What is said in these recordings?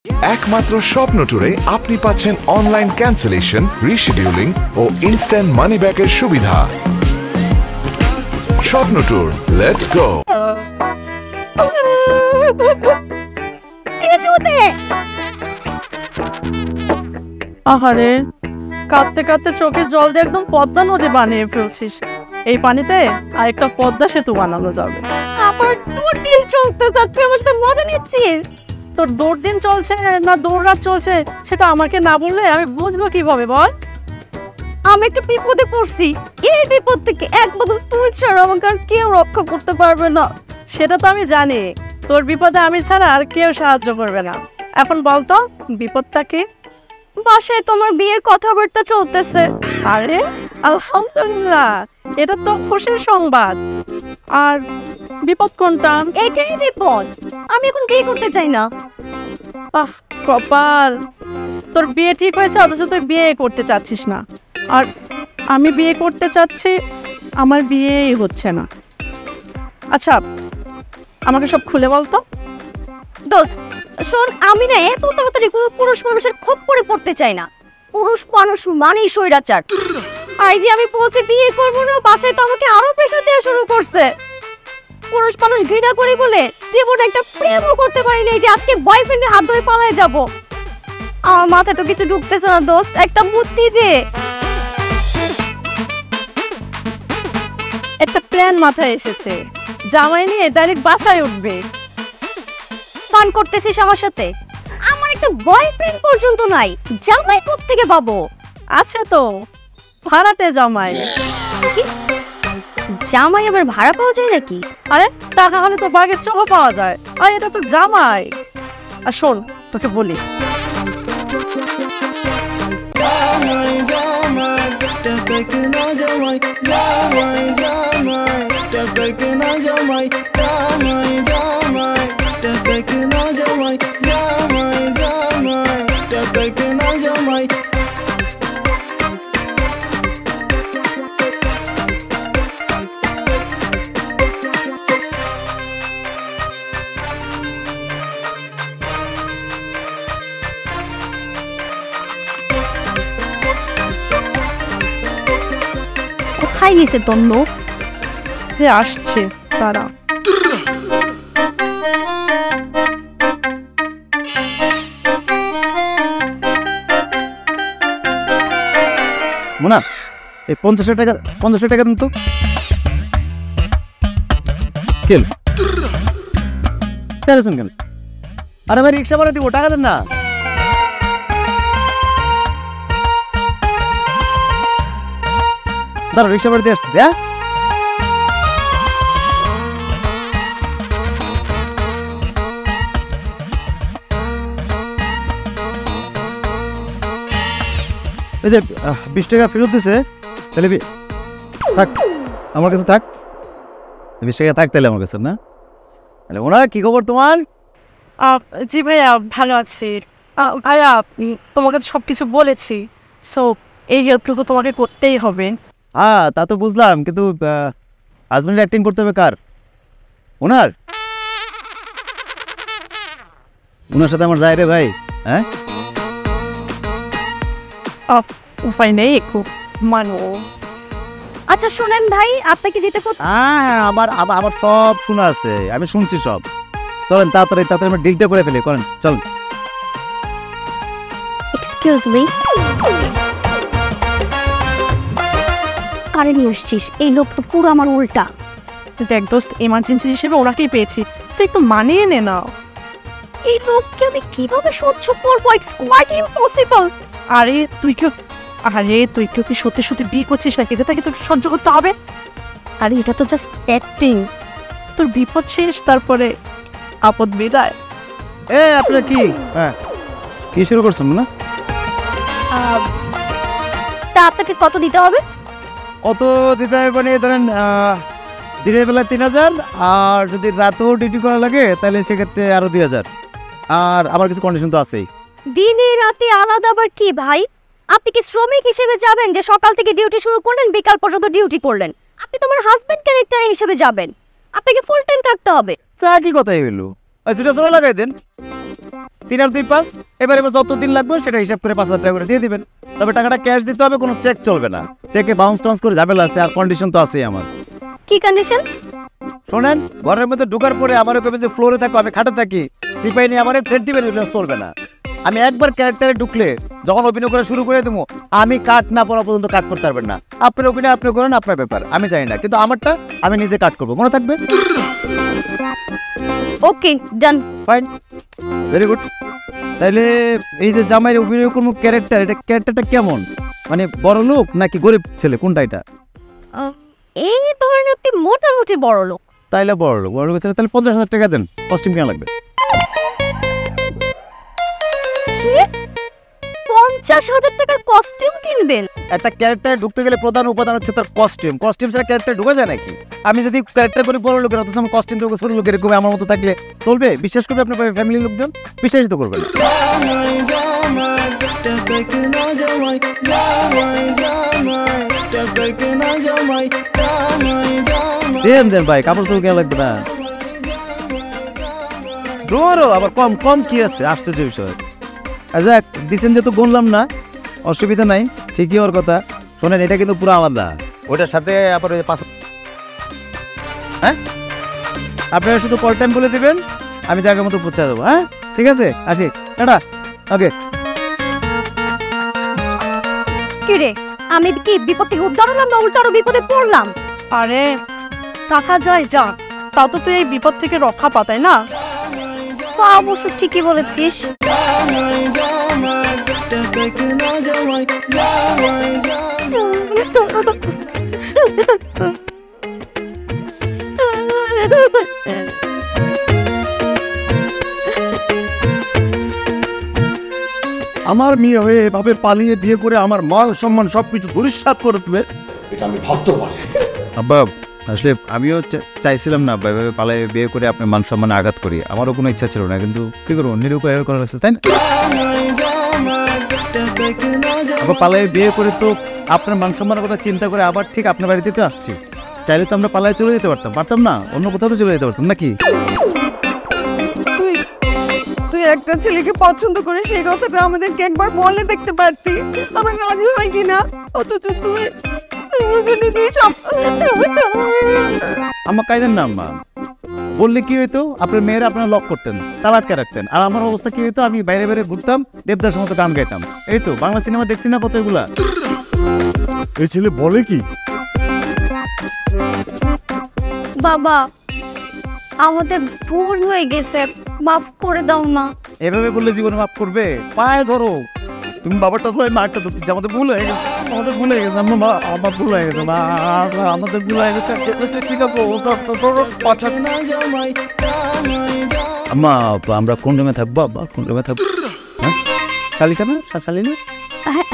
একমাত্র স্বপ্ন ট্যুরে আপনি পাচ্ছেন অনলাইন ক্যান্সেলেশন, রিশিডিউলিং ও ইনস্ট্যান্ট মানি ব্যাকের সুবিধা। স্বপ্ন ট্যুর, লেটস গো। আহারে, কাঁদতে কাঁদতে চোখে জল দিয়ে একদম পদ্মা নদী বানিয়ে ফেলছিস। এই পানিতে আরেকটা পদ্মা সেতু বানানো যাবে। আমার দুর্দিন চলতে যাচ্ছে, আমার সাথে মজা নিচ্ছিস? তোর দুর্দিন চলছে না দৌড়রাত চলছে সেটা আমাকে না বললে আমি বুঝবো কিভাবে বল? আমি একটা বিপদে পড়ছি, এই বিপদ থেকে একমাত্র তুই ছাড়া আমাকে আর কেউ রক্ষা করতে পারবে না। সেটা তো আমি জানি, তোর বিপদে আমি ছাড়া আর কেউ সাহায্য করবে না। এখন বলতো বিপদটা কি? বাসায় তোমার বিয়ের কথাবার্তা চলতেছে। আরে আলহামদুলিল্লাহ, এটা তো খুশির সংবাদ। আর বিপদ কোনটা? এটাই বিপদ, আমি এখন বিয়ে করতে চাই না। আহ কপাল, তোর বিয়ে ঠিক হয়েছে অথচ তুই বিয়ে করতে চাচ্ছিস না। আর আমি বিয়ে করতে চাচ্ছি, আমার বিয়েই হচ্ছে না। আচ্ছা আমাকে সব খুলে বলতো। দোস্ত শোন, আমি না এত তাড়াতাড়ি কোনো পুরুষ মানুষের খপ্পরে পড়তে চাই না। পুরুষ মানুষ মানেই স্বৈরাচার। আর যে আমি বলছি বিয়ে করবো না, বাসায় তো আমাকে আরো প্রেশার দেওয়া শুরু করছে। পুরুষ মানুষ ঘৃণা করি বলে জীবনে একটা প্রেমও করতে পারি না, যে আজকে বয়ফ্রেন্ডের হাত ধরে পালায় যাব। আমার মাথায় তো কিছু ঢুকতেছে না দোস্ত, একটা বুদ্ধি দে। একটা প্ল্যান মাথায় এসেছে, জামাই নিয়ে ডাইরেক্ট বাসায় উঠবে। ফান করতেছিস আমার সাথে? আমার একটা বয়ফ্রেন্ড পর্যন্ত নাই, জামাই কোত্থেকে পাবো? আছে তো, ভাড়াতে জামাই। জামাই আবার ভাড়া পাওয়া যায় নাকি? আরে টাকা হলে তো বাঘের চোখও পাওয়া যায়, আর এটা তো জামাই। আর শোন তোকে বলি, কোথায় গেছে তোর লোক? আসছে তারা। মোনা, এই 50,000 টাকা দিন তো। কেন স্যারেছেন কেন? আরে ভাই রিক্সা ভাড়া দিব, টাকা দেন না। দাঁড়া, রিক্সা ভাড়া দিয়ে আসতেছে। হ্যাঁ এই যে 20 টাকা ফেরত দিছে, তাহলে থাক আমার কাছে, থাক 20 টাকা থাক তাহলে আমার কাছে। না তাহলে ওনা, কি খবর তোমার? জি ভাইয়া ভালো আছি। ভাইয়া তোমাকে সব কিছু বলেছি, সো এই হেল্পটুকু তোমাকে করতেই হবে। হ্যাঁ তা তো বুঝলাম, কিন্তু হাজবেন্ড অ্যাক্টিং করতে হবে কার? ওনার সাথে আমার যায় রে ভাই। হ্যাঁ উপায় নেই, একটু মানো। আচ্ছা শুনেন ভাই, আপনাকে যেতে হ্যাঁ আমার সব শোনা আছে, আমি শুনছি সব। চলেন তাড়াতাড়ি আমরা ডিলটা করে ফেলি, করেন চলেন। এক্সকিউজ মি, কারে নিয়ে আসছিস? এই লোক তো পুরো আমার উল্টা। দেখ দোস্ত, এমার্জেন্সি হিসেবে ওনাকেই পেয়েছি, তো একটু মানিয়ে নে না। এই লোককে আমি কিভাবে সহ্য করবো? It's quite impossible. আরে তুই কেউ কি সত্যি সত্যি বিয়ে করছিস নাকি যে তাকে তোকে সহ্য করতে হবে? আরে এটা তো জাস্ট অ্যাক্টিং। তোর বিপদ শেষ, তারপরে আপদ বিদায়। আপনারা কি শুরু করছেন না? তা আপনাকে কত দিতে হবে? কত দিতে হবে মানে ধরেন দিনের বেলা 3,000, আর যদি রাতেও ডিউটি করা লাগে তাহলে সেক্ষেত্রে আরো 2,000। আর আমার কিছু কন্ডিশন তো আছেই। দিনে রাতে আলাদা আবার কি ভাই? আপনি কি শ্রমিক হিসেবে যাবেন যে সকাল থেকে ডিউটি শুরু করলেন বিকাল পর্যন্ত ডিউটি করলেন? আপনি তোমার হাজবেন্ড ক্যারেক্টার হিসেবে যাবেন, আপনাকে ফুল টাইম থাকতে হবে। তা কি কথাই হইলো, দুটা জোড়া লাগাই দেন। 3 আর 2 5, এবার যত দিন লাগবে সেটা হিসাব করে 5,000 টাকা করে দিয়ে দিবেন। তবে টাকাটা ক্যাশ দিতে হবে, কোনো চেক চলবে না। চেকে বাউন্স টাউন্স করে ঝামেলা আছে, আর কন্ডিশন তো আছেই আমার। কি কন্ডিশন? শোনেন, ঘরের মধ্যে ঢোকার পরে আমারও কবে যে ফ্লোরে থাকো, আমি খাটে থাকি, সিপাই নিয়ে আমার থ্রেড দিবেন, চলবে না। আমি একবার ক্যারেক্টারে ঢুকলে যখন অভিনয় করা শুরু করে দেবো, আমি কাট না পড়া পর্যন্ত কাট করতে পারবেন না। আপনার অভিনয় আপনি করেন, আপনার ব্যাপার, আমি জানি না, কিন্তু আমারটা আমি নিজে কাট করবো, মনে থাকবে? Okay, done. Fine, very good. তাইলে এই যে জামাইয়ের অভিনয় করবো ক্যারেক্টার, এটা ক্যারেক্টারটা কেমন? মানে বড় লোক নাকি গরিব ছেলে, কোনটা এটা? এই ধরনের আপনি মোটামুটি বড় লোক। তাইলে বড় লোক, বড় লোক ছেলে, তাহলে 50,000 টাকা দেন। কস্টিউম কেনা লাগবে? 50,000 টাকার কস্টিউম কিনবেন? একটা ক্যারেক্টারে ঢুকতে গেলে প্রধান উপাদান হচ্ছে তার কস্টিউম। কস্টিউম ছাড়া ক্যারেক্টার ঢুকা যায় নাকি? আমি যদি ক্যারেক্টার করে বড় লোকের, অথচ আমার কস্টিউম ঢুকে ছোট লোকের, এরকম আমার মতো থাকলে চলবে? বিশ্বাস করবে আপনার ফ্যামিলির লোকজন? বিশ্বাসই তো করবে না। দেন ভাই, কাপড় চোপড় কেনা লাগবে না। আবার কম কম কি আছে, আশ্চর্য বিষয়। যাক, দিচ্ছেন যেহেতু গুনলাম না, অসুবিধা নাই, ঠিকই ওর কথা। শোনেন, এটা কিন্তু পুরো আলাদা, ওটার সাথে আবার ওই 5। হ্যাঁ, আপনারা শুধু কল টাইম বলে দেবেন, আমি জায়গার মতো পৌঁছে দেবো। হ্যাঁ, ঠিক আছে, আসি, টাটা। ওকে। কি রে, আমি কি বিপদ থেকে উদ্ধার হলাম না উল্টো আরো বিপদে পড়লাম? আরে টাকা যায় যা, তাও তো তুই এই বিপদ থেকে রক্ষা পা, তাই না? অবশ্য ঠিকই বলেছিস। আমার মেয়ে হয়ে এভাবে পালিয়ে বিয়ে করে আমার মান সম্মান সবকিছু ধূলিসাৎ করে দেবে, এটা আমি ভাবতেও পারি। আব্বা, আসলে আমিও চাইছিলাম না এভাবে পালিয়ে বিয়ে করে আপনার মান সম্মানে আঘাত করি, আমারও কোনো ইচ্ছা ছিল না, কিন্তু কি করবো, নিরুপায় করা লাগছে, তাই না? আবার পালিয়ে বিয়ে করে তো আপনার মান সম্মানের কথা চিন্তা করে আবার ঠিক আপনার বাড়িতে তো আসছি। চাইলে তো আমরা পালিয়ে চলে যেতে পারতাম না, অন্য কোথাও তো চলে যেতে পারতাম নাকি? তুই একটা ছেলেকে পছন্দ করে সেই কথাটা আমাদেরকে একবার বলে দেখতে পারতি, আমরা রাজি হয় কিনা। অথচ তুই আমার কায়দের নাম মা বললে কি হইতো, আপনার মেয়েরা আপনার লক করতেন, তালাটকে রাখতেন, আর আমার অবস্থা কি হইতো, আমি বাইরে বাইরে ঘুরতাম, দেবদাসের মতো গান গাইতাম। এই তো বাংলা সিনেমা দেখছি না কত এগুলা। এই ছেলে বলে কি? বাবা, আমাদের ভুল হয়ে গেছে, মাফ করে দাও না। এভাবে বললে জীবনে মাফ করবে? পায়ে ধরো, তুমি বাবারটা ধরে মারটা ধরতেছি, আমাদের ভুল হয়ে গেছে, আমাদের ভুল হয়ে গেছে, আমার ভুল হয়ে গেছে, আমাদের ভুল হয়ে গেছে। ঠিক আছে, আম্মা, আমরা কোন রুমে থাকবো? আব্বা, কোন রুমে থাকবো? হ্যাঁ, শালিকা না? শালিনী?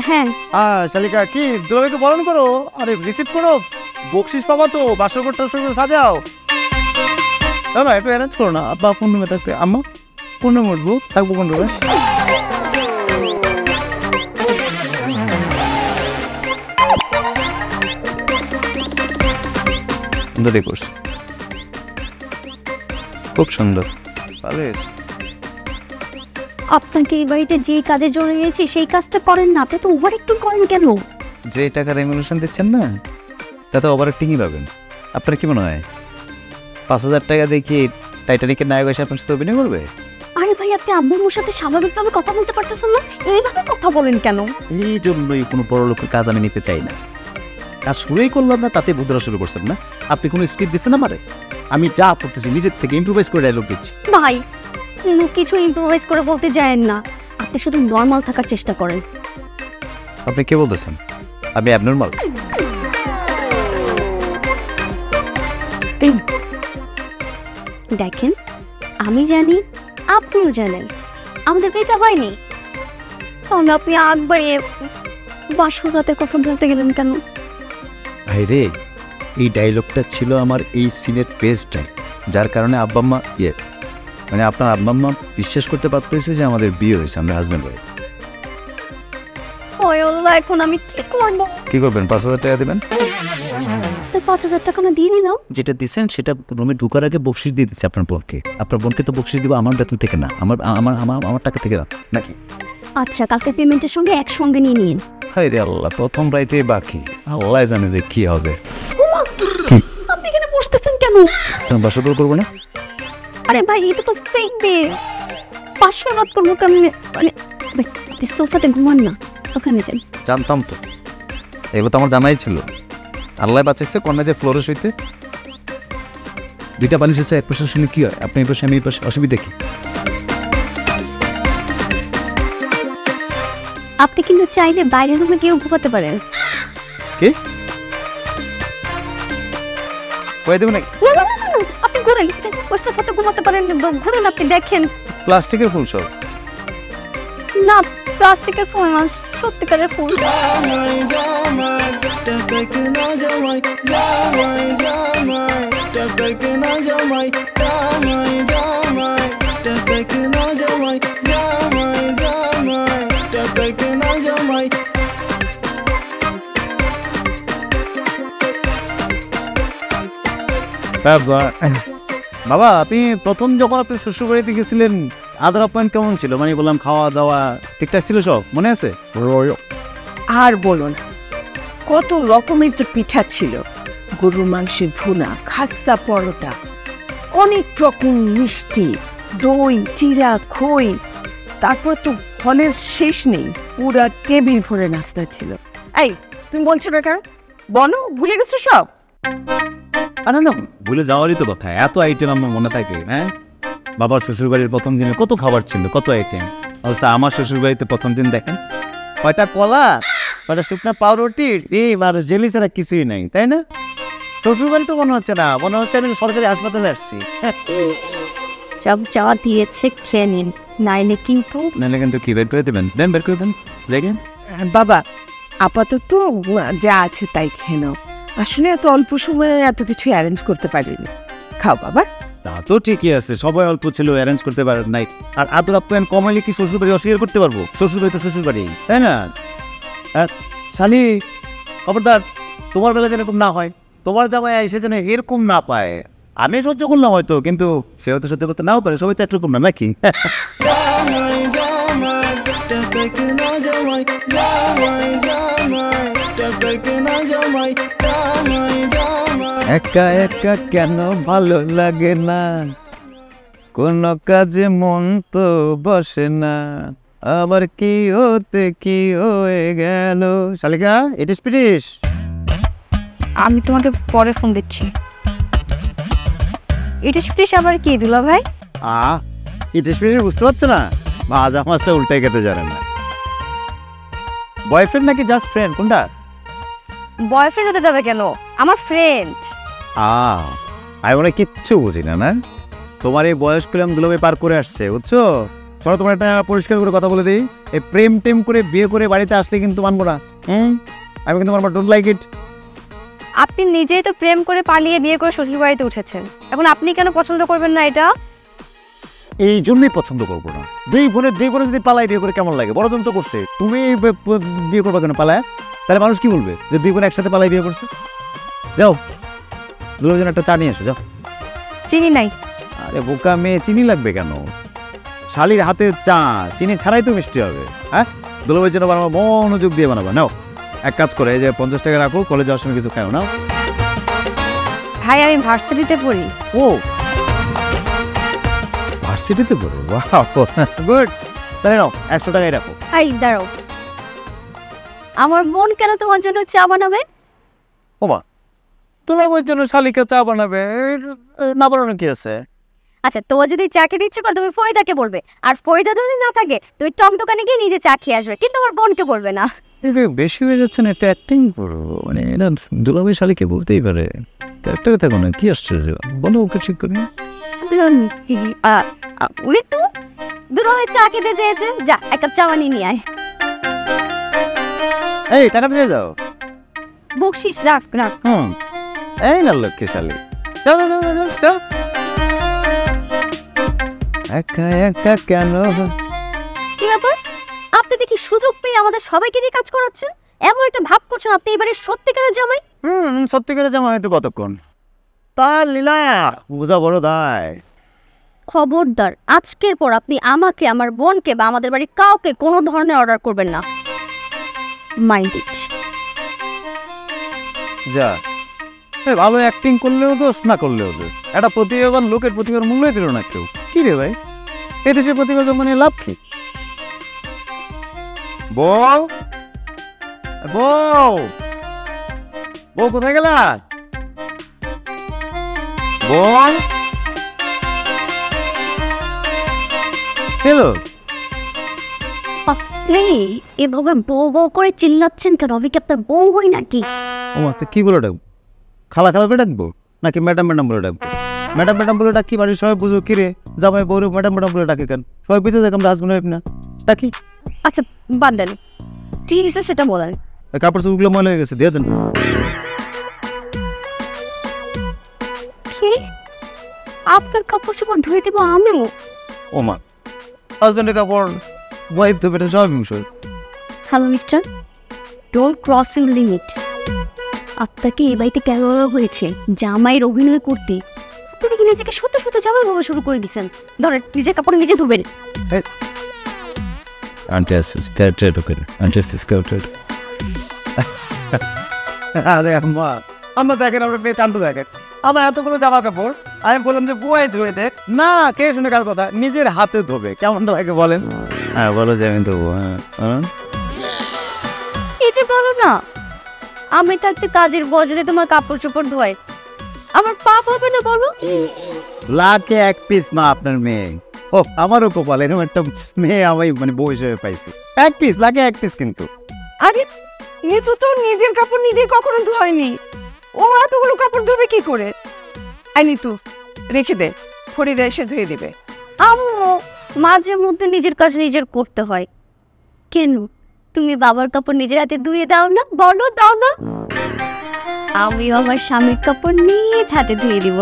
হ্যাঁ। শালিকা, কি দুলাভাইকে বরণ করো, আরে রিসিভ করো, বকশিস পাবা তো, বাসর টাসর করে সাজাও। না, একটু অ্যারেঞ্জ করো না। আব্বা কোন রুমে থাকতে? আম্মা কোন রুমে উঠবো? থাকবো কোন রুমে? সুন্দরই করছে, খুব সুন্দর, ভালো হয়েছে। আপনাকে এই বাড়িতে যেই কাজের জন্য নিয়েছি সেই কাজটা করেন না, তো ওভার একটু করেন কেন? যে টাকা রেমুনেশন দিচ্ছেন না, তাতে ওভার অ্যাক্টিংই পাবেন। আপনার কি মনে হয় 5,000 টাকা দিয়ে কি টাইটানিকের নায়ক এসে আপনার সাথে অভিনয় করবে? আরে ভাই, আপনি আব্বুর সাথে স্বাভাবিকভাবে কথা বলতে পারতেছেন না, এইভাবে কথা বলেন কেন? এই জন্যই কোনো বড় লোকের কাজ আমি নিতে চাই না। কাজ শুরুই করলাম না, তাতে বুদ্ধরা শুরু করছেন না। আপনি কোনো স্ক্রিপ্ট দিচ্ছেন আমারে? আমি যা করতেছি নিজের থেকে ইম্প্রোভাইজ করে ডায়লগ দিচ্ছি। ভাই, কোনো কিছু ইম্প্রোভাইজ করে বলতে যায়েন না, আপনি শুধু নর্মাল থাকার চেষ্টা করেন। আপনি কে বলতেছেন? আমি অ্যাবনর্মাল? দেখেন, আমি জানি, আপনিও জানেন, আমাদের এটা হয়নি, তাহলে আপনি আগ বাড়িয়ে বাসর রাতের কথা বলতে গেলেন কেন? ভাই রে, এই ডায়লগটা ছিল আমার এই সিনের পেজটাই, যার কারণে আব্বাম্মা মানে আপনার আব্বাম্মা বিশ্বাস করতে পারতেছে যে আমাদের বিয়ে হয়েছে, আমরা হাজব্যান্ড ওয়াইফ। ওই আল্লাহ, এখন আমি কি করবো? কি করবেন? 5,000 টাকা দেবেন। তো 5,000 টাকা না দিয়ে নিলাম। যেটা দিচ্ছেন সেটা রুমে ঢুকার আগে বকশিস দিয়ে দিচ্ছে আপনার বোনকে। আপনার বোনকে তো বকশিস দিব আমার বেতন থেকে না, আমার আমার আমার টাকা থেকে না নাকি? আচ্ছা, কালকে পেমেন্টের সঙ্গে একসঙ্গে নিয়ে নিন। হায় রে আল্লাহ, প্রথম রাইতে বাকি, আল্লাহ জানে যে কি হবে। আপনি এখানে বসতেছেন কেন? বাসা দূর করবো না? আরে ভাই, এটা তো ফেক বিয়ে। 500 রাত করবো কেমনে? মানে সোফাতে ঘুমান না, ওখানে যান। জানতাম তো, এগুলো তো আমার জানাই ছিল। আল্লাহ বাঁচাইছে কন্যা যে ফ্লোরে শুইতে। দুইটা বালিশ আছে, এক পাশে শুনে কি হয়? আপনি এই পাশে, আমি এই পাশে, অসুবিধা কি? আপনি কিন্তু চাইলে বাইরের রুমে কেউ ঘুমাতে পারেন। কি কয়ে দেবো নাকি? আপনি ঘুরেন, ওই সোফাতে ঘুমাতে পারেন। ঘুরেন, আপনি দেখেন। প্লাস্টিকের ফুল সব না, প্লাস্টিকের ফুল না, সত্যিকারের ফুল। বাবা, আপনি প্রথম যখন আপনি শ্বশুর বাড়িতে গেছিলেন, আদর আপ্যায়ন কেমন ছিল? মানে বললাম খাওয়া দাওয়া ঠিকঠাক ছিল, সব মনে আছে? আর বলো না, কত রকমের যে পিঠা ছিল, গরুর মাংসের ভুনা, খাস্তা পরোটা, অনেক রকম মিষ্টি, দই, চিরা, খই, তারপর তো ফলের শেষ নেই, পুরা টেবিল ভরে নাস্তা ছিল। এই, তুমি বলছো না কেন? বলো, ভুলে গেছো সব? না না, ভুলে যাওয়ারই তো কথা। এত আইটেম আমার মনে থাকে। হ্যাঁ, বাবার শ্বশুর বাড়ির প্রথম দিনে কত খাবার ছিল, কত আইটেম। আচ্ছা, আমার শ্বশুর বাড়িতে প্রথম দিন দেখেন কয়টা কলা, কয়টা শুকনা পাউরুটি, ডিম আর জেলি ছাড়া কিছুই নাই, তাই না? শ্বশুর বাড়ি তো মনে হচ্ছে না, মনে হচ্ছে আমি সরকারি হাসপাতালে আসছি। সব যা দিয়েছে খেয়ে নিন, নাইলে কিন্তু কি বের করে দেবেন? দেন, বের করে দেন, দেখেন। বাবা, আপাতত যা আছে তাই খেয়ে নাও। আসলে এত অল্প সময়ে এত কিছু অ্যারেঞ্জ করতে পারিনি। খাও বাবা। তা তো ঠিকই আছে, সবাই অল্প ছিল, অ্যারেঞ্জ করতে পারেন নাই। আর আদর আপ্যায়ন কমাইলে কি শ্বশুর বাড়ি অস্বীকার করতে পারবো? শ্বশুর বাড়ি তো শ্বশুর বাড়ি, তাই না? শালি, খবরদার তোমার বেলা যেরকম না হয়, তোমার জামাই এসে যেন এরকম না পায়। আমি সহ্য করলাম হয়তো, কিন্তু সে হয়তো সহ্য করতে নাও পারে। সবাই তো একরকম না, নাকি? একা একা কেন ভালো লাগে না, কোন কাজে মন তো বসে না, আবার কি হতে কি হয়ে গেল। শালিকা, ইটিস পিটিস। আমি তোমাকে পরে ফোন দিচ্ছি। ইটিস পিটিস আবার কি দুলা ভাই? ইটিস পিটিস বুঝতে পারছো না? ভাজা মাছটা উল্টে খেতে জানে না। বয়ফ্রেন্ড নাকি জাস্ট ফ্রেন্ড, কোনটা? বয়ফ্রেন্ড হতে যাবে কেন, আমার ফ্রেন্ড। আমি মনে কিচ্ছু বুঝি না। না, তোমার এই বয়স করলাম দুলাভাই পার করে আসছে, বুঝছো? চলো তোমার একটা পরিষ্কার করে কথা বলে দিই, এই প্রেম টেম করে বিয়ে করে বাড়িতে আসলে কিন্তু মানবো না। আমি কিন্তু মানবো, ডোন্ট লাইক ইট। আপনি নিজেই তো প্রেম করে পালিয়ে বিয়ে করে শ্বশুর বাড়িতে উঠেছেন, এখন আপনি কেন পছন্দ করবেন না এটা? এই জন্যই পছন্দ করবো না। দুই বোনে যদি পালাই বিয়ে করে কেমন লাগে? বড়জন তো করছে, তুমি বিয়ে করবে কেন পালায়? তাহলে মানুষ কি বলবে যে দুই বোন একসাথে পালাই বিয়ে করছে? যাও, দুজন একটা চা নিয়ে এসো, যাও। চিনি নাই। আরে বোকা মেয়ে, চিনি লাগবে কেন? শালির হাতের চা চিনি ছাড়াই তো মিষ্টি হবে। হ্যাঁ, দুলাভাইয়ের জন্য বানাবো, মনোযোগ দিয়ে বানাবো। নাও, এক কাজ করে, এই যে 50 টাকা রাখো, কলেজ যাওয়ার সময় কিছু খাও। নাও ভাই, আমি ভার্সিটিতে পড়ি। ও, ভার্সিটিতে পড়ো? Wow, good. তাহলে নাও, 100 টাকাই রাখো। এই দাঁড়াও, আমার বোন কেন তোমার জন্য চা বানাবে? ওমা, দুলাভাইয়ের জন্য শালিকা চা বানাবে, না বানানো কি আছে? আচ্ছা, তোমার যদি চা খেতে ইচ্ছে করে তুমি ফরিদাকে বলবে, আর ফরিদা যদি না থাকে তুমি টক দোকানে গিয়ে নিজে চা খেয়ে আসবে, কিন্তু আমার বোনকে বলবে না। বেশি হয়ে যাচ্ছে না, একটা অ্যাক্টিং করো। মানে এটা দুলাভাই শালিকে বলতেই পারে, ক্যারেক্টারে থাকো না। কি আসছে, বলো ওকে ঠিক করে। উনি তো দুলাভাই চা খেতে চেয়েছে, যা এক কাপ চা বানিয়ে নিয়ে আয়। এই টাকা দিয়ে দাও। বকশিস রাখ রাখ। এই না লক্ষ্মী শালি, যাও যাও যাও যাও। একা একা কেন? কি ব্যাপার, আপনি দেখি সুযোগ পেয়ে আমাদের সবাইকে দিয়ে কাজ করাচ্ছেন, এমন একটা ভাব করছেন আপনি এবারে সত্যিকারের জামাই। সত্যিকারের জামাই হয়তো কতক্ষণ তার লীলা বোঝা বড় দায়। খবরদার, আজকের পর আপনি আমাকে, আমার বোনকে বা আমাদের বাড়ির কাউকে কোনো ধরনের অর্ডার করবেন না। Mind it. যা ভালো অ্যাক্টিং করলেও দোষ, না করলেও দোষ। একটা প্রতিভাবান লোকের প্রতিভার মূল্যই দিল না কেউ। কি রে ভাই, এ দেশে প্রতিভা জমানে লাভ কি? বউ বউ বউ কোথায় গেলা? বল হ্যালো। আপনি এভাবে বউ বউ করে চিল্লাচ্ছেন কেন? আমি কি আপনার বউ হই নাকি? ও মা, তো কি বলে ডাকবো? খালা খালা বলে ডাকবো নাকি ম্যাডাম ম্যাডাম বলে ডাকবো? ম্যাডাম ম্যাডাম বলে ডাকি, বাড়ির সবাই বুঝো কি রে জামাই বউ ম্যাডাম ম্যাডাম বলে ডাকে কেন? সবাই বুঝে দেখ আমরা হাজবেন্ড ওয়াইফ না, ডাকি। আচ্ছা বাদ দেন, ঠিক আছে সেটা বলেন। কাপড় চোপড়গুলো ময়লা হয়ে গেছে, দিয়ে দেন। কি আপনার কাপড় চোপড় ধুয়ে দেবো আমি? ও মা, হাজবেন্ডের কাপড় ওয়াইফ ধোবে, এটা স্বাভাবিক বিষয়। Hello mister, don't cross your limit. আপনাকে এই বাড়িতে কেন হয়েছে জামাইয়ের অভিনয় করতে? আপনি কি নিজেকে সত্য সত্য জামাই ভাবা শুরু করে দিচ্ছেন? ধরেন নিজের কাপড় নিজে ধুবেন। আরে আম্মা, আমরা দেখেন আমরা মেয়ে টান্টু দেখেন, আমার এতগুলো জামা কাপড় আমি বললাম যে বুয়াই ধুয়ে দেখ না, কে শুনে কার কথা, নিজের হাতে ধোবে। কেমন লাগে বলেন? হ্যাঁ বলো যে আমি ধোবো। হ্যাঁ এই যে বলো না, আমি থাকতে কাজের বদলে তোমার কাপড় চোপড় ধোয়, আমার পাপ হবে না বলো? লাখে এক পিস মা আপনার মেয়ে। ও আমারও কপাল, এরকম একটা মেয়ে আমি মানে বউ হিসেবে পাইছি। এক পিস, লাখে এক পিস। কিন্তু আরে নিতু তো নিজের কাপড় নিজে কখনো ধোয়নি, ও এতগুলো কাপড় ধোবে কি করে? আই নিতু রেখে দে, ফরিদা এসে ধুয়ে দিবে। আম্মু মাঝে মধ্যে নিজের কাজ নিজের করতে হয়। কেন তুমি বাবার কাপড় নিজের হাতে ধুয়ে দাও না? বলো দাও না, আমি আমার স্বামীর কাপড় নিজ হাতে ধুয়ে দিব।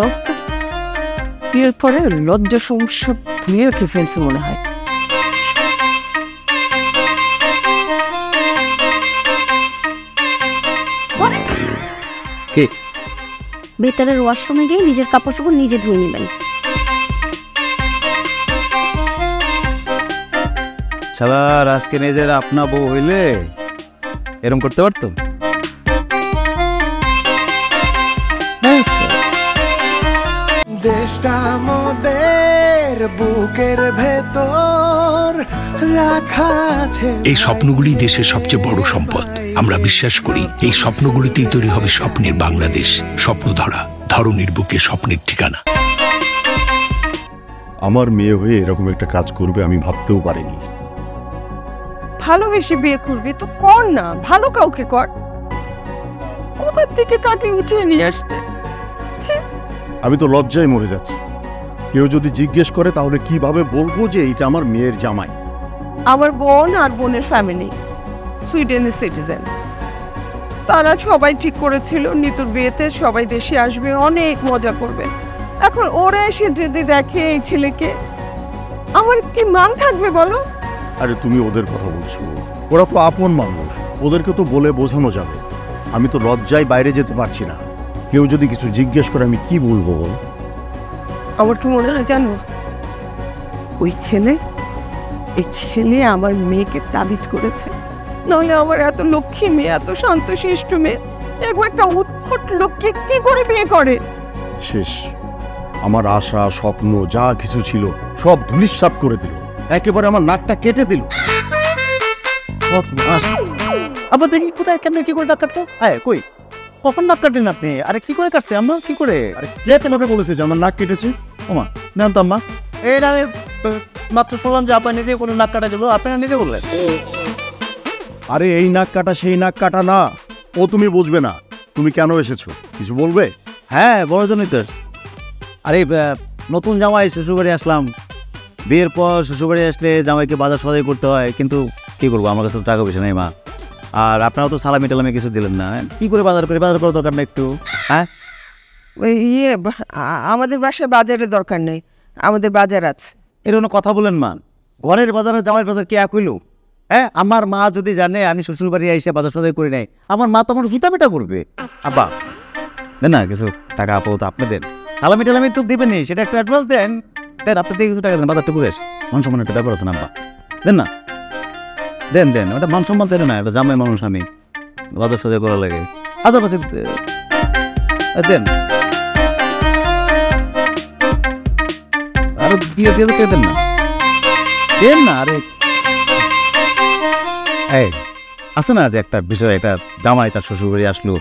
বিয়ের পরে লজ্জা সমস্যা ধুয়ে কি ফেলছে মনে হয়। কি ভেতরের ওয়াশরুমে গিয়ে নিজের কাপড় চোপড় নিজে ধুয়ে নেবেন। শালার আজকে নিজের আপনা বউ হইলে এরকম করতে পারতো? দেশটা আমাদের বুকের ভেতর রাখা আছে। এই স্বপ্নগুলি দেশের সবচেয়ে বড় সম্পদ। আমরা বিশ্বাস করি এই স্বপ্নগুলিতেই তৈরি হবে স্বপ্নের বাংলাদেশ। স্বপ্ন ধরা, ধরনীর বুকে স্বপ্নের ঠিকানা। আমার মেয়ে হয়ে এরকম একটা কাজ করবে আমি ভাবতেও পারিনি। ভালোবেসে বিয়ে করবি তো কর না, ভালো কাউকে কর। কোথার থেকে কাকে উঠিয়ে নিয়ে আসছে? ছি, আমি তো লজ্জায় মরে যাচ্ছি। কেউ যদি জিজ্ঞেস করে তাহলে কিভাবে বলবো যে এটা আমার মেয়ের জামাই? আমার বোন আর বোনের ফ্যামিলি সুইডেনের সিটিজেন। তারা সবাই ঠিক করেছিল নিতুর বিয়েতে সবাই দেশে আসবে, অনেক মজা করবে। এখন ওরা এসে যদি দেখে এই ছেলেকে, আমার কি মান থাকবে বলো? আরে তুমি ওদের কথা বলছো, ওরা তো আপন মানুষ, ওদেরকে তো বলে বোঝানো যাবে। আমি তো লজ্জায় বাইরে যেতে পারছি না। কেউ যদি কিছু জিজ্ঞেস করে আমি কি বলবো বল? আমার কি মনে হয় জানো, ওই ছেলে, এই ছেলে আমার মেয়েকে তাবিজ করেছে। নাহলে আমার এত লক্ষ্মী মেয়ে, এত শান্তশিষ্ট মেয়ে, এরকম একটা উৎফট লোককে কি করে বিয়ে করে? শেষ। আমার আশা স্বপ্ন যা কিছু ছিল সব ধূলিসাৎ করে দিল, একেবারে আমার নাকটা কেটে দিল। আবার দেখি কোথায় কেমন কি করে নাক কাটতো? কই কখন নাক কাটেন আপনি? আরে কি করে কাটছে আম্মা? কি করে? আরে কে তোমাকে বলেছে যে আমার নাক কেটেছে? ওমা নেন তো আম্মা। এই আমি মাত্র শুনলাম যে আপনি নিজে কোনো নাক কাটা দিল, আপনারা নিজে বললেন। আরে এই নাক কাটা সেই নাক কাটা না, ও তুমি বুঝবে না। তুমি কেন এসেছো কিছু বলবে? হ্যাঁ বড় জনই তো। আরে নতুন জামাই শ্বশুরবাড়ি আসলাম, বিয়ের পর শ্বশুরবাড়ি আসলে জামাইকে বাজার সদাই করতে হয়, কিন্তু কি করবো আমার কাছে টাকা পয়সা নেই মা। আর আপনারাও তো সালামি টালামি কিছু দিলেন না, কি করে বাজার করে? বাজার করার দরকার না একটু? হ্যাঁ আমাদের বাসায় বাজারের দরকার নেই, আমাদের বাজার আছে। এরকম কথা বলেন মা, ঘরের বাজার জামাইয়ের বাজার কি এক হইল? হ্যাঁ, আমার মা যদি জানে আমি শ্বশুর বাড়ি এসে বাজার সদাই করি নাই, আমার মা তো আমার জুতা পেটা করবে। আব্বা দেন না কিছু টাকা, আপাতত আপনি দেন। সালামি টালামি তো দিবেন, সেটা একটু অ্যাডভান্স দেন। দেন, আপনি থেকে কিছু টাকা দেন, বাজারটা করে আসে। মান সম্মান একটা ব্যাপার আছে না আব্বা, দেন না, দেন দেন। ওটা মান সম্মান দেন না, এটা জামাই মানুষ, আমি বাজার সদাই করা লাগে। হাজার পাশে দেন, আরো দিয়ে দিয়ে দেন না, দেন না। আরে এই আছে না যে একটা বিষয়, একটা জামাই তার শ্বশুর বাড়ি আসলো,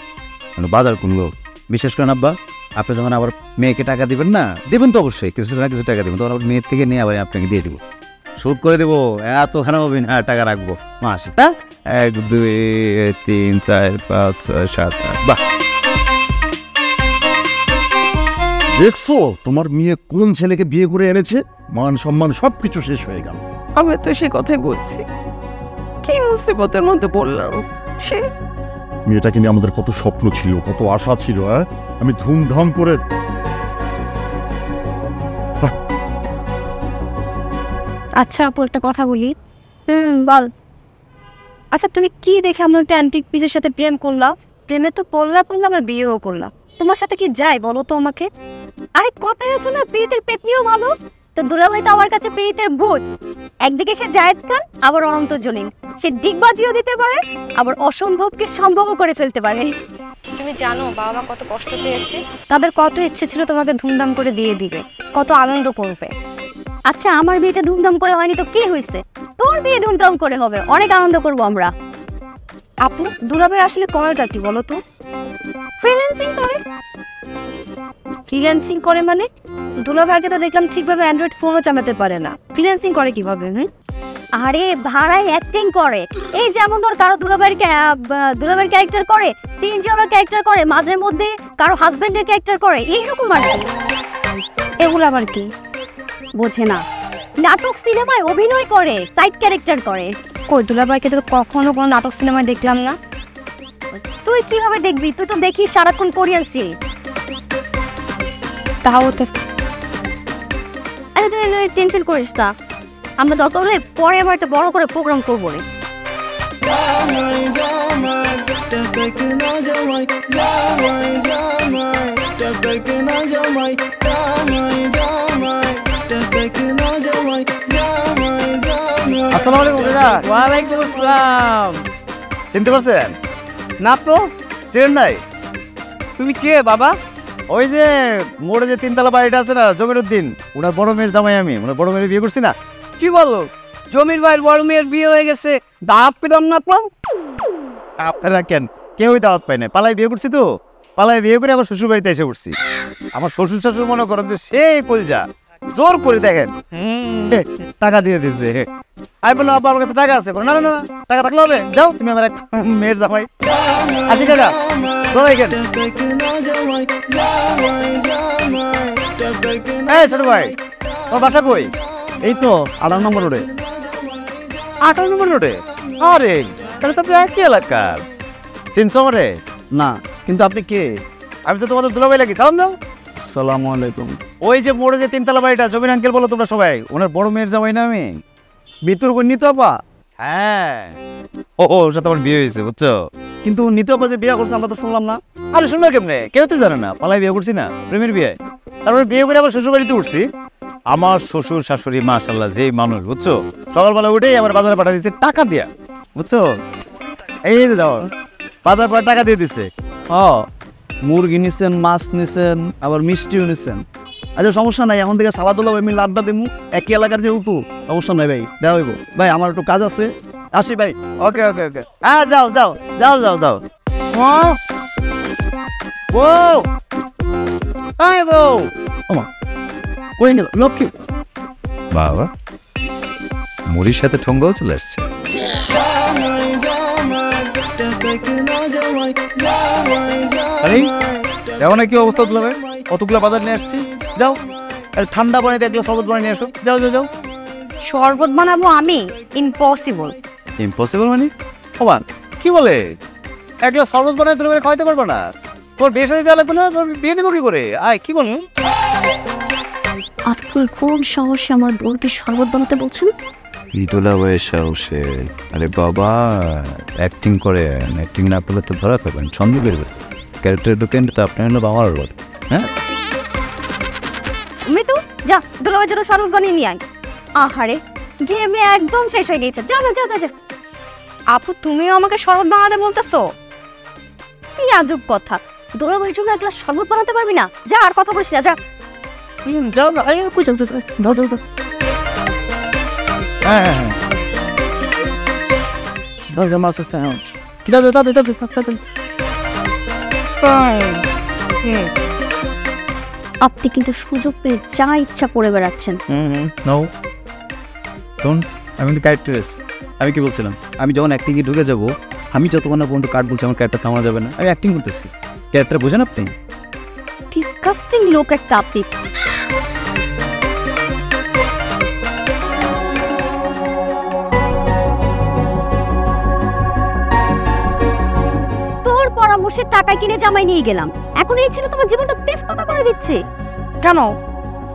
বাজার করলো, বিশেষ করে আব্বা আপনি যখন আবার মেয়েকে টাকা দিবেন না, দেবেন তো অবশ্যই, কিছু না কিছু টাকা দেবেন, তখন আবার মেয়ের থেকে নিয়ে আবার আপনাকে দিয়ে দেবো, শোধ করে দেবো। এতখানে হবেন, হ্যাঁ টাকা রাখবো মাস। 1 2 3 4 5 6 7 8। বাহ, দেখছো তোমার মেয়ে কোন ছেলেকে বিয়ে করে এনেছে? মান সম্মান সবকিছু শেষ হয়ে গেল। আমি তো সে কথাই বলছি, কি মুসিবতের মধ্যে বললাম। সে মেয়েটাকে নিয়ে আমাদের কত স্বপ্ন ছিল, কত আশা ছিল। হ্যাঁ, আমি ধুমধাম করে আচ্ছা আপু, একটা কথা বলি। বল। আচ্ছা তুমি কি দেখে আমরা একটা অ্যান্টিক পিসের সাথে প্রেম করলাম? প্রেমে তো পড়লাম, আমরা বিয়েও করলাম। তোমার সাথে কি যায় বলো তো আমাকে? আরে কথাই আছে না, পীড়িতের পেতনিও ভালো। তো দুলাভাই তো আমার কাছে পীড়িতের ভূত। একদিকে সে জায়েদ খান, আবার অনন্ত জলিল। সে ডিগবাজিও দিতে পারে, আবার অসম্ভবকে সম্ভবও করে ফেলতে পারে। তুমি জানো বাবা মা কত কষ্ট পেয়েছে? তাদের কত ইচ্ছে ছিল তোমাকে ধুমধাম করে দিয়ে দিবে, কত আনন্দ করবে। আচ্ছা আমার বিয়েটা ধুমধাম করে হয়নি তো কি হয়েছে? তোর বিয়ে ধুমধাম করে হবে, অনেক আনন্দ করবো আমরা। আপু দুলাভাই আসলে করেটা কি বলো তো? ফ্রিল্যান্সিং করে। ফ্রিল্যান্সিং করে মানে? দুলাভাইকে তো দেখলাম ঠিকভাবে অ্যান্ড্রয়েড ফোনও চালাতে পারে না, ফ্রিল্যান্সিং করে কিভাবে? আরে ভাড়ায় অ্যাক্টিং করে। এই যেমন ধর কারো দুলাভাইয়ের ক্যারেক্টার করে, তিনজনের ক্যারেক্টার করে, মাঝে মধ্যে কারো হাজবেন্ডের ক্যারেক্টার করে, এইরকম আর কি। এগুলো আবার কি বোঝে না? নাটক সিনেমায় অভিনয় করে, সাইড ক্যারেক্টার করে। কই দুলাভাইকে তো কখনো কোনো নাটক সিনেমায় দেখলাম না। তুই কিভাবে দেখবি? তুই তো দেখিস সারাক্ষণ কোরিয়ান সিরিজ। তাও তো আরে তুই টেনশন করিস না, আমরা দরকার হলে পরে আবার একটা বড় করে প্রোগ্রাম করবো রে। আসসালামু আলাইকুম কাকা। ওয়ালাইকুম আসসালাম। চিনতে পারছেন? না তো, চেন নাই? তুমি কে বাবা? ওই যে মোড়ে যে তিনতলা বাড়িটা আছে না, জমির উদ্দিন, ওনার বড় মেয়ের জামাই আমি। ওনার বড় মেয়ের বিয়ে করছি না। কি বলো? জমির ভাইয়ের বড় মেয়ের বিয়ে হয়ে গেছে, দাঁত পেলাম না তো। আপনারা কেন কেউই দাওয়াত পাই না, পালাই বিয়ে করছি তো, পালাই বিয়ে করে আবার শ্বশুর বাড়িতে এসে উঠছি। আমার শ্বশুর শাশুর মনে করেন যে সেই কলজা, জোর করে দেখেন টাকা দিয়ে দিচ্ছে। আমি বললাম আব্বা আমার কাছে টাকা আছে, না না না টাকা থাকলে হবে, যাও তুমি আমার এক মেয়ের জামাই। আসি কাকা, দৌড়াই কেন? এই ছোট ভাই, তোমার বাসা কই? এই তো 18 নম্বর রোডে। 18 নম্বর রোডে? আরে তাহলে তো আপনি একই এলাকার। চিনছো আমারে? না, কিন্তু আপনি কে? আমি তো তোমাদের দুলাভাই লাগি, সালাম দাও। আসসালামু আলাইকুম। ওই যে মোড়ে যে তিনতলা বাড়িটা, জমির আঙ্কেল বলো তোমরা সবাই, ওনার বড় মেয়ের জামাই না আমি। ভিতর নিত আপা? হ্যাঁ, ও ওর সাথে আমার বিয়ে হয়েছে বুঝছো। কিন্তু নিত আপা যে বিয়ে করছে আমরা তো শুনলাম না। আরে শুনলো কেমনে? কেউ তো জানে না, পালাই বিয়ে করছি না, প্রেমের বিয়ে। তারপরে বিয়ে করে আবার শ্বশুর বাড়িতে উঠছি। আমার শ্বশুর শাশুড়ি মাশাআল্লাহ যেই মানুষ বুঝছো, সকালবেলা উঠেই আমার বাজারে পাঠা দিচ্ছে টাকা দিয়া, বুঝছো। এই দাও বাজার পর টাকা দিয়ে দিচ্ছে। মুরগি নিছেন, মাছ নিছেন, আবার মিষ্টিও নিছেন। আচ্ছা সমস্যা নাই, এখন থেকে সালাদুল্লাহ আমি লাড্ডা দেবো, একই এলাকার যেহেতু সমস্যা নাই ভাই, দেওয়া হইব। ভাই আমার একটু কাজ আছে, আসি ভাই। ওকে ওকে ওকে, হ্যাঁ যাও যাও যাও যাও যাও। বউ, এই বউ, ওমা কই গেল লক্ষ্মী? বাবা, মুড়ির সাথে ঠোঙ্গাও চলে আসছে। আরে দেখো না কি অবস্থা তুলবে, কতগুলো বাজার নিয়ে আসছি। যাও ঠান্ডা পানিতে এক গ্লাস শরবত বানিয়ে নিয়ে আসো, যাও যাও যাও। শরবত বানাবো আমি? ইম্পসিবল। ইম্পসিবল মানে? ওমা কি বলে? এক গ্লাস শরবত বানায় তুমি খাওয়াইতে পারবে না? তোর বিয়ে সাথে দেওয়া লাগবে না? তোর বিয়ে দেবো কি করে? আয় কি বলুন? আপনি কোন সাহসে আমার বোনকে শরবত বানাতে বলছেন? ইটোলা বয়সা সে আরে বাবা অ্যাক্টিং করে অ্যাক্টিং না করলে তো ধরা খাবেন সন্দেহ করবে ক্যারেক্টার ঢুকেন তো আপনার হলো বাবার রোল হ্যাঁ মিতু যা দুলাভাইয়ের জন্য শরবত বানিয়ে নিয়ে আয়। আহারে ঘেমে একদম শেষ হয়ে গেছে। যা যা যা যা। আপু তুমিও আমাকে শরবত বানাতে বলতেছো? কি আজব কথা, দুলাভাইয়ের জন্য এক গ্লাস শরবত বানাতে পারবি না? যা আর কথা বলিস না, যা। আপনি কিন্তু সুযোগ পেয়ে যা ইচ্ছা করে বেড়াচ্ছেন। আমি কিন্তু ক্যারেক্টার আমি কি বলছিলাম, আমি যখন অ্যাক্টিংয়ে ঢুকে যাব, আমি যতক্ষণ না পর্যন্ত কার্ড বলছি আমার ক্যারেক্টার থামানো যাবে না। আমি অ্যাক্টিং করতেছি, ক্যারেক্টার বোঝেন আপনি? ডিসকাস্টিং লোক একটা আপনি। তোর পরামর্শের টাকায় কিনে জামাই নিয়ে গেলাম, এখন এই ছেলে তোমার জীবনটা তেজপাতা করে দিচ্ছে। কেন,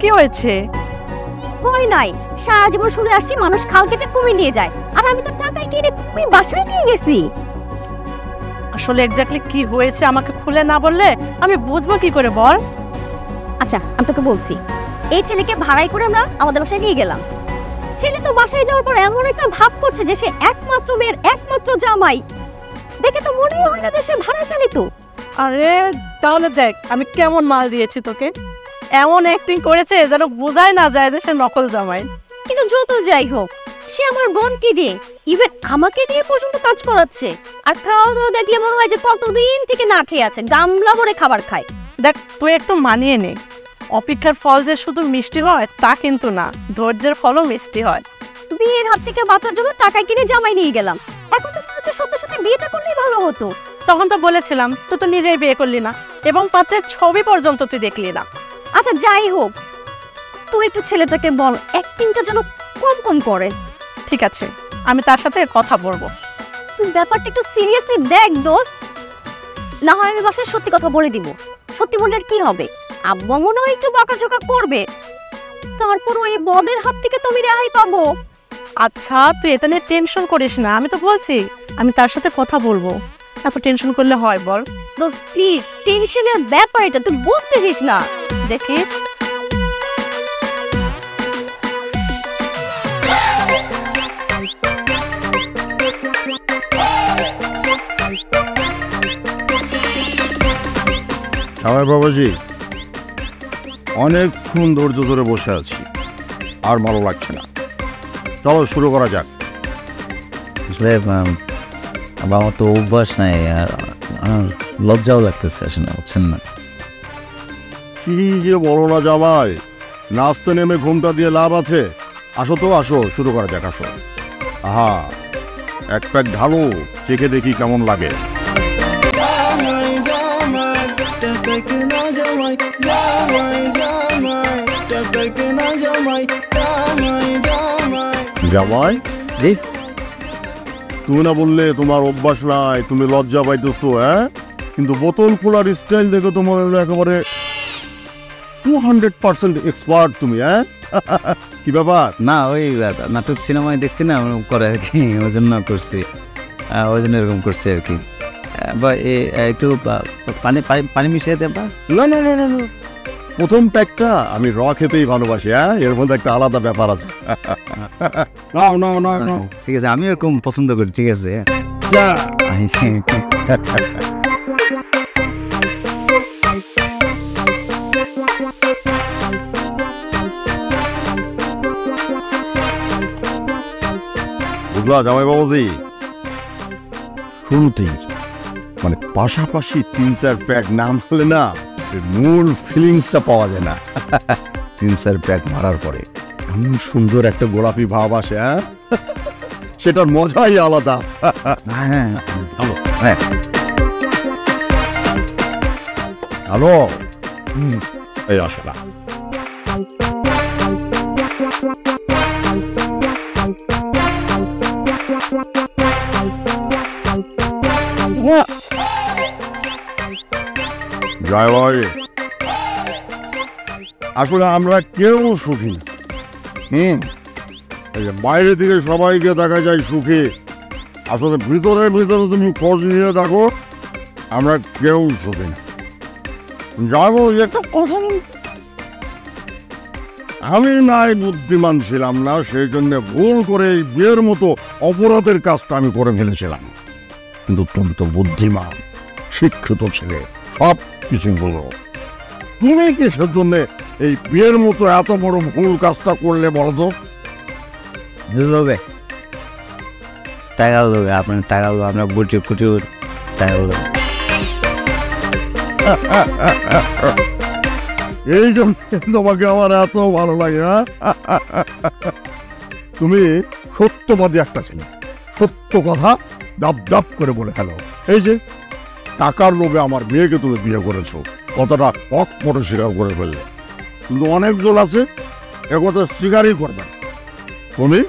কি হয়েছে? ভয় নাই, সারা জীবন শুনে আসছি মানুষ খাল কেটে কুমির নিয়ে যায়, আর আমি তো টাকায় কিনে কুমির বাসায় নিয়ে গেছি। আসলে এক্স্যাক্টলি কি হয়েছে আমাকে খুলে না বললে আমি বুঝবো কি করে, বল। আচ্ছা আমি তোকে বলছি, এই ছেলেকে ভাড়াই করে আমরা আমাদের বাসায় নিয়ে গেলাম। ছেলে তো বাসায় যাওয়ার পর এমন একটা ভাব করছে যে সে একমাত্র মেয়ের একমাত্র জামাই, দেখে তো মনে হয় না যে সে ভাড়া চালিত। আরে তাহলে দেখ আমি কেমন মাল দিয়েছি তোকে, এমন অ্যাক্টিং করেছে যেন বোঝাই না যায় যে সে নকল জামাই। কিন্তু যত যাই হোক, সে আমার বোনকে দিয়ে, ইভেন আমাকে দিয়ে পর্যন্ত কাজ করাচ্ছে। আর খাওয়া দাওয়া দেখলে মনে হয় যে কতদিন থেকে না খেয়ে আছে, গামলা ভরে খাবার খায়। দেখ তুই একটু মানিয়ে নে, অপেক্ষার ফল যে শুধু মিষ্টি হয় তা কিন্তু না, ধৈর্যের ফলও মিষ্টি হয়। বিয়ের হাত থেকে বাঁচার জন্য টাকায় কিনে জামাই নিয়ে গেলাম, এখন তো মনে হচ্ছে সত্যি সত্যি বিয়েটা করলেই ভালো হতো। তখন তো বলেছিলাম, তুই তো নিজেই বিয়ে করলি না এবং পাত্রের ছবি পর্যন্ত তুই দেখলি না। আচ্ছা যাই হোক, তুই একটু ছেলেটাকে বল অ্যাক্টিংটা যেন কম কম করে। ঠিক আছে, আমি তার সাথে কথা বলবো। তুই ব্যাপারটা একটু সিরিয়াসলি দেখ দোস্ত, না হয় আমি বাসায় সত্যি কথা বলে দিব। সত্যি বললে আর কি হবে, আব্বা মনে হয় একটু বকাঝকা করবে, তারপর ওই বদের হাত থেকে তো আমি রেহাই পাবো। আচ্ছা তুই এটা নিয়ে টেনশন করিস না, আমি তো বলছি আমি তার সাথে কথা বলবো, এত টেনশন করলে হয় বল? দোস্ত প্লিজ, টেনশনের ব্যাপার এটা, তুই বুঝতেছিস না। দেখিস আমার বাবাজি, অনেকক্ষণ ধৈর্য ধরে বসে আছি, আর ভালো লাগছে না, চলো শুরু করা যাক। আসলে আমার তো অভ্যাস নাই, আর লজ্জাও লাগতেছে আসলে, বুঝছেন না? কি যে বলো না জামাই, নাচতে নেমে ঘুমটা দিয়ে লাভ আছে? আসো তো, আসো শুরু করা যাক, আসো। আহা, এক প্যাক ঢালো, চেখে দেখি কেমন লাগে। জামাই জি, তুমি না বললে তোমার অভ্যাস নাই, তুমি লজ্জা পাইতেছো? হ্যাঁ, কিন্তু বোতল খোলার স্টাইল দেখে তো মনে হলো একেবারে 200% এক্সপার্ট তুমি। হ্যাঁ কি ব্যাপার? না ওই নাটক সিনেমায় দেখছি না করে আর কি, ওই জন্য করছি, ওই জন্য এরকম করছি আর কি। বা একটু পানি পানি মিশিয়ে দেব? না না না না, প্রথম প্যাকটা আমি র খেতেই ভালোবাসি। হ্যাঁ, এর মধ্যে একটা আলাদা ব্যাপার আছে। না না না না, ঠিক আছে, আমি এরকম পছন্দ করি। ঠিক আছে, বুঝলা জামাই বাবুজি, শুরুতেই মানে পাশাপাশি 3-4 প্যাক নাম হলে না মূল ফিলিংসটা পাওয়া যায় না। 3-4 প্যাক মারার পরে এমন সুন্দর একটা গোলাপি ভাব আসে, হ্যাঁ সেটার মজাই আলাদা। হ্যাঁ হ্যালো হ্যাঁ, হ্যালো, এই আসে না। জয় ভাই, আসলে আমরা কেউ সুখী না। এই যে বাইরে থেকে সবাইকে দেখা যায় সুখী, আসলে ভিতরে ভিতরে তুমি খোঁজ নিয়ে দেখো আমরা কেউ সুখী না। যাবো একটা কথা বল, আমি নাই বুদ্ধিমান ছিলাম না, সেই জন্য ভুল করে এই বিয়ের মতো অপরাধের কাজটা আমি করে ফেলেছিলাম। কিন্তু তুমি তো বুদ্ধিমান, শিক্ষিত ছেলে, সব কিছু বলো, তুমি কিসের জন্য এই বিয়ের মতো এত বড় ভুল কাজটা করলে বলো তো? লোবে টাকা লোবে, আপনার টাকা লোবে, আপনার বুঝে প্রচুর টাকা লোবে। এই জন্য তোমাকে আমার এত ভালো লাগে। তুমি সত্যবাদী একটা ছেলে, সত্য কথা দাপ দাপ করে বলে ফেলো। এই যে টাকার লোভে আমার মেয়েকে তুমি বিয়ে করেছো, কতটা অকপটে স্বীকার করে ফেললে। কিন্তু অনেকজন আছে একথা স্বীকারই করবে। তুমি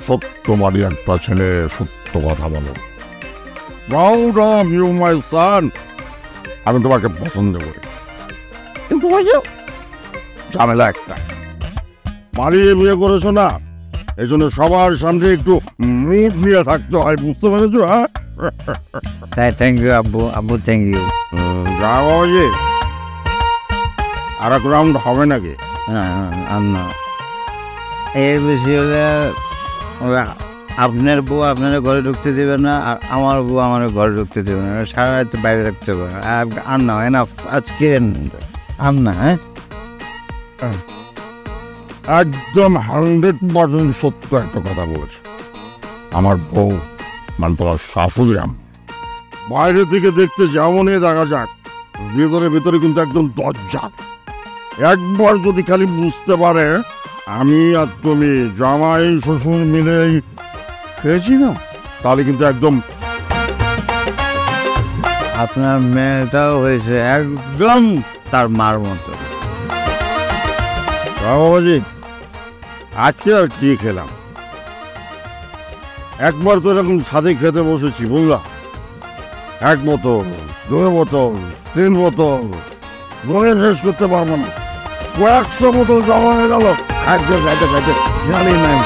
সত্যবাদী একটা ছেলে, সত্য কথা বলো। Proud of you, my son. আমি তোমাকে পছন্দ করি, কিন্তু ওই যে ঝামেলা একটা, পালিয়ে বিয়ে করেছো না, এই জন্য সবার সামনে একটু মুখ নিয়ে থাকতে হয়, বুঝতে পেরেছো? হ্যাঁ, তাই থ্যাংক ইউ আব্বু, আব্বু থ্যাংক ইউ। যা বাবাজি, আর এক রাউন্ড হবে নাকি? না আর না, এর বেশি হলে আপনার বউ আপনারা ঘরে ঢুকতে দেবে না, আর আমার বউ আমার ঘরে ঢুকতে দেবে না, সারা রাত বাইরে থাকতে হবে। আর না হয় না আজকে, আর না। হ্যাঁ, একদম 100% সত্য একটা কথা বলেছে আমার বউ, মানে তোমার শাশুড়ি। বাইরে থেকে দেখতে যেমনই দেখা যাক, ভিতরে ভিতরে কিন্তু একদম দরজা। একবার যদি খালি বুঝতে পারে আমি আর তুমি জামাই শ্বশুর মিলে খেয়েছি না, তাহলে কিন্তু একদম। আপনার মেয়েটাও হয়েছে একদম তার মার মতো। বাবাজি, আজকে আর কি খেলাম? একবার তো এরকম ছাদে খেতে বসেছি, বুঝলাম, 1 বোতল, 2 বোতল, 3 বোতল গনে শেষ করতে পারবো না, 100 বোতল জমা হয়ে গেল। খাইতে খাইতে খাইতে জানি নাই।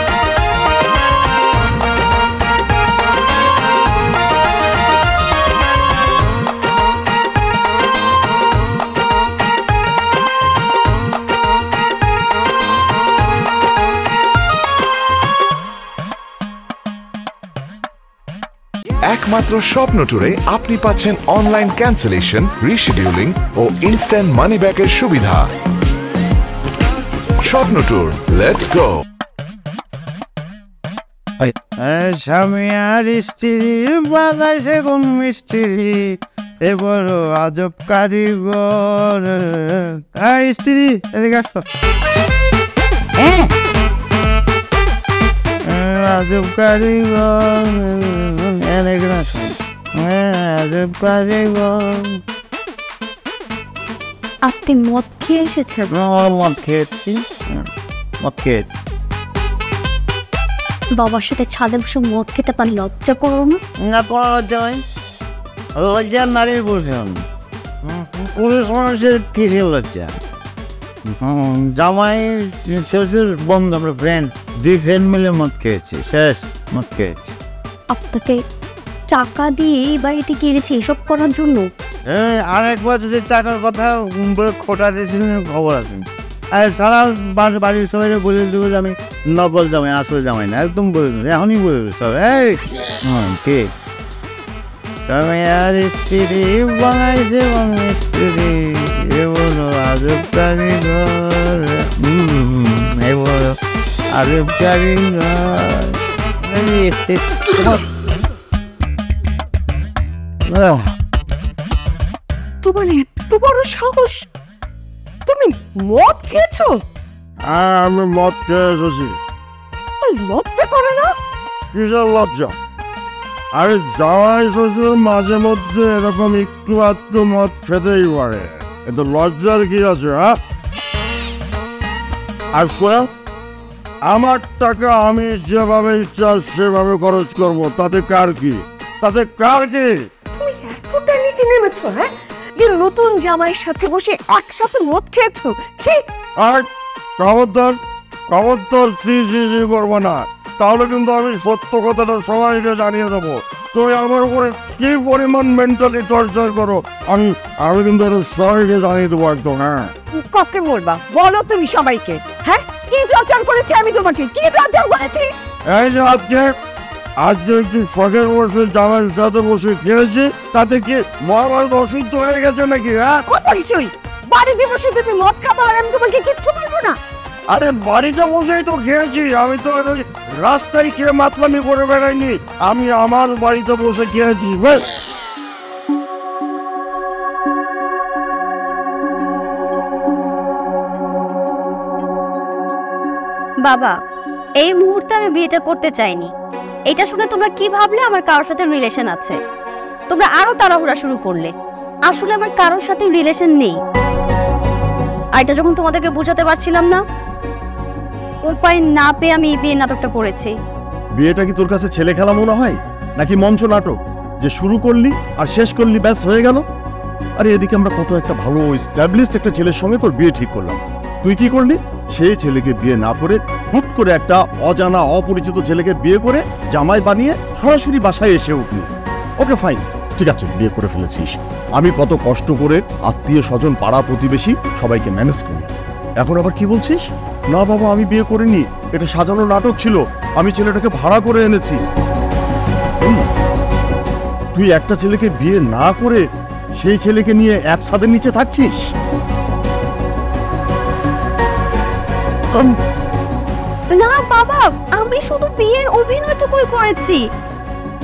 একমাত্র স্বপ্ন ট্যুরে আপনি পাচ্ছেন অনলাইন ক্যান্সেলেশন, রিশিডিউলিং ও ইনস্ট্যান্ট মানি ব্যাকের সুবিধা। স্বপ্ন ট্যুর, লেটস গো। স্বামী আর স্ত্রী বাগাইছে কোন মিস্ত্রি, এ বড় আজব কারিগর। স্ত্রী এদিকে আসো। আজব কারিগর, আজব কারিগর। আপনি মদ খেয়ে এসেছেন? মদ খেয়েছি, মদ খেয়েছি। বাবার সাথে ছাদে বসে মদ খেতে পারি, লজ্জা করো না? না, কোনো লজ্জা নয়, লজ্জা নারীর পোষণ। পুরুষ মানুষের কিসের লজ্জা? জামাই শ্বশুর বন্ধু, আমরা ফ্রেন্ড, 2 ফ্রেন্ড মিলে মদ খেয়েছি, শেষ মদ খেয়েছি। আপনাকে টাকা দিয়ে এই বাড়িতে কিনেছি এসব করার জন্য? আরেকবার যদি টাকার কথা খোটা দিয়েছিলেন খবর আছে। আর সারা বাড়ির সবাই বলে দেবো যে আমি নকল জামাই, আসল জামাই না, একদম বলে দেবো, এখনই বলে দেবো সব। কে তুমি আর স্ত্রী বানাইছে স্ত্রী, এ বলো আজব কারিগর, এ বলো আজব কারিগর। তোমার এত বড় সাহস, তুমি মদ খেয়েছো? হ্যাঁ, আমি মদ খেয়ে এসেছি। লজ্জা করে না? কিসের লজ্জা? আরে জামাই শ্বশুর মাঝে মধ্যে এরকম একটু আধটু মদ খেতেই পারে, এত লজ্জার কি আছে? হ্যাঁ, আর শোনো, আমার টাকা আমি যেভাবে ইচ্ছা সেভাবে খরচ করব, তাতে কার কি? তাতে কার কি? তুমি এতটা নিচে নেমেছো, হ্যাঁ, যে নতুন জামাইয়ের সাথে বসে একসাথে মদ খেয়েছো? আর খবরদার খবরদার সি করবো না। তাহলে কিন্তু আমি সত্য কথাটা সবাইকে জানিয়ে দেবো। তুমি আমার উপরে কি পরিমাণ মেন্টালি টর্চার করো আমি কিন্তু এটা সবাইকে জানিয়ে দেবো একদম। হ্যাঁ, কাকে বলবা বলো তুমি সবাইকে? হ্যাঁ, কি টর্চার করেছি আমি তোমাকে? কি টর্চার করেছি? এই যে আজকে একটু শখের বসে জামাইয়ের সাথে বসে খেয়েছি, তাতে কি মহাভারত অসুস্থ হয়ে গেছে নাকি? হ্যাঁ, অবশ্যই বাড়িতে বসে তুমি মদ খাবো আর আমি তোমাকে কিচ্ছু বলবো না। আরে বাড়িতে বসেই তো খেয়েছি, আমি তো রাস্তায় খেয়ে মাতলামি করে বেড়াইনি, আমি আমার বাড়িতে বসে খেয়েছি। বেশ, বাবা, এই মুহূর্তে আমি বিয়েটা করতে চাইনি। এটা শুনে তোমরা কি ভাবলে আমার কারোর সাথে রিলেশন আছে? তোমরা আরো তাড়াহুড়া শুরু করলে। আসলে আমার কারোর সাথে রিলেশন নেই। আর এটা যখন তোমাদেরকে বোঝাতে পারছিলাম না, উপায় না পেয়ে আমি এই বিয়ে নাটকটা করেছি। বিয়েটা কি তোর কাছে ছেলে খেলা মনে হয় নাকি মঞ্চ নাটক যে শুরু করলি আর শেষ করলি ব্যাস হয়ে গেল? আরে এদিকে আমরা কত একটা ভালো এস্টাবলিশড একটা ছেলের সঙ্গে তোর বিয়ে ঠিক করলাম, তুই কি করলি? সেই ছেলেকে বিয়ে না করে হুট করে একটা অজানা অপরিচিত ছেলেকে বিয়ে করে জামাই বানিয়ে সরাসরি বাসায় এসে উঠলি। ওকে ফাইন, ঠিক আছে, বিয়ে করে ফেলেছিস। আমি কত কষ্ট করে আত্মীয় স্বজন পাড়া প্রতিবেশী সবাইকে ম্যানেজ করি, এখন আবার কি বলছিস? না বাবা, আমি বিয়ে করিনি, এটা সাজানো নাটক ছিল, আমি ছেলেটাকে ভাড়া করে এনেছি। তুই একটা ছেলেকে বিয়ে না করে সেই ছেলেকে নিয়ে এক ছাদের নিচে থাকছিস? না বাবা, আমি শুধু বিয়ের অভিনয়টুকুই করেছি।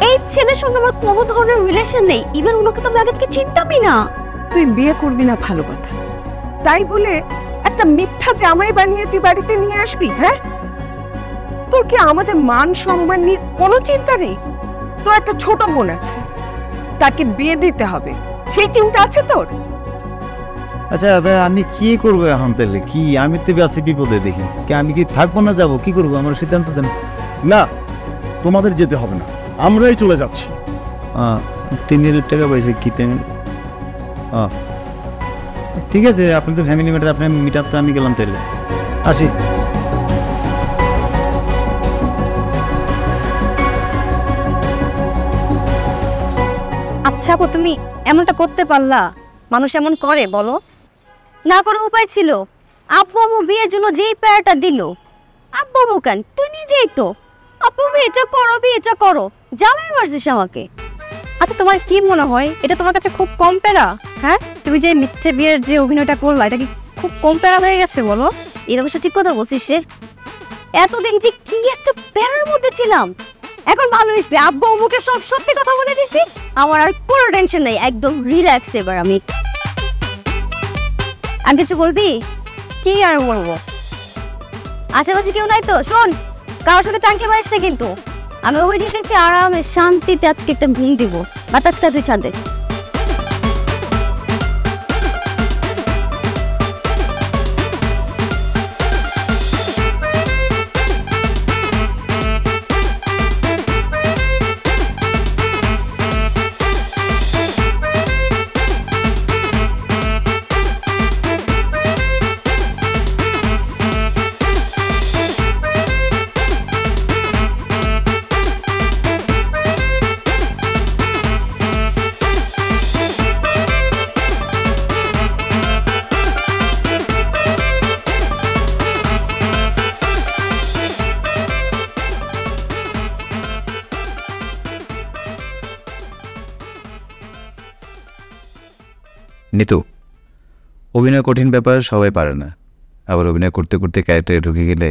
এই ছেলের সঙ্গে আমার কোনো ধরনের রিলেশন নেই। ইভেন ওনাকে তো আমি আগে থেকে চিনতামই না। তুই বিয়ে করবি না ভালো কথা, তাই বলে একটা মিথ্যা জামাই বানিয়ে তুই বাড়িতে নিয়ে আসবি? হ্যাঁ, তোর কি আমাদের মান সম্মান নিয়ে কোনো চিন্তা নেই? তোর একটা ছোট বোন আছে, তাকে বিয়ে দিতে হবে, সেই চিন্তা আছে তোর? আচ্ছা আমি কি করবো এখন তাহলে? কি আমি তো আছি বিপদে, দেখি কি আমি কি থাকবো না যাবো, কি করবো আমার সিদ্ধান্ত দেন। না, তোমাদের যেতে হবে না, আমরাই চলে যাচ্ছি। 3,000 টাকা পাইছে কি? ঠিক আছে, আপনি তো ফ্যামিলি ম্যাটার, আপনি মিটার তো আমি গেলাম তাহলে, আসি। আচ্ছা আপু, তুমি এমনটা করতে পারলা? মানুষ এমন করে বলো? না করে উপায় ছিল। আব্বু আম্মু বিয়ের জন্য যেই প্যারাটা দিল, আব্বু আম্মু কেন, তুই নিজেই তো আপু বিয়েটা করো, বিয়েটা করো, জামাই মারছিস আমাকে। আচ্ছা তোমার কি মনে হয় এটা তোমার কাছে খুব কম প্যারা? হ্যাঁ, তুমি যে মিথ্যে বিয়ের যে অভিনয়টা করলা, এটা কি খুব কম প্যারা হয়ে গেছে বলো? এর অবশ্য ঠিক কথা বলছিস রে। এতদিন যে কি একটা প্যারার মধ্যে ছিলাম, এখন ভালো হয়েছে আব্বু আম্মুকে সব সত্যি কথা বলে দিছি। আমার আর কোনো টেনশন নেই, একদম রিল্যাক্স এবার আমি। আমি কিছু বলবি? কি আর বলবো, আশেপাশে কেউ নাই তো? শোন, কারোর সাথে টাঙ্কি মারিস না কিন্তু। আমি ওই দিকে আরামে শান্তিতে আজকে একটা ঘুম দিব, বাতাসটা তুই ছাদে। নিতু, অভিনয় কঠিন ব্যাপার, সবাই পারে না। আবার অভিনয় করতে করতে ক্যারেক্টারে ঢুকে গেলে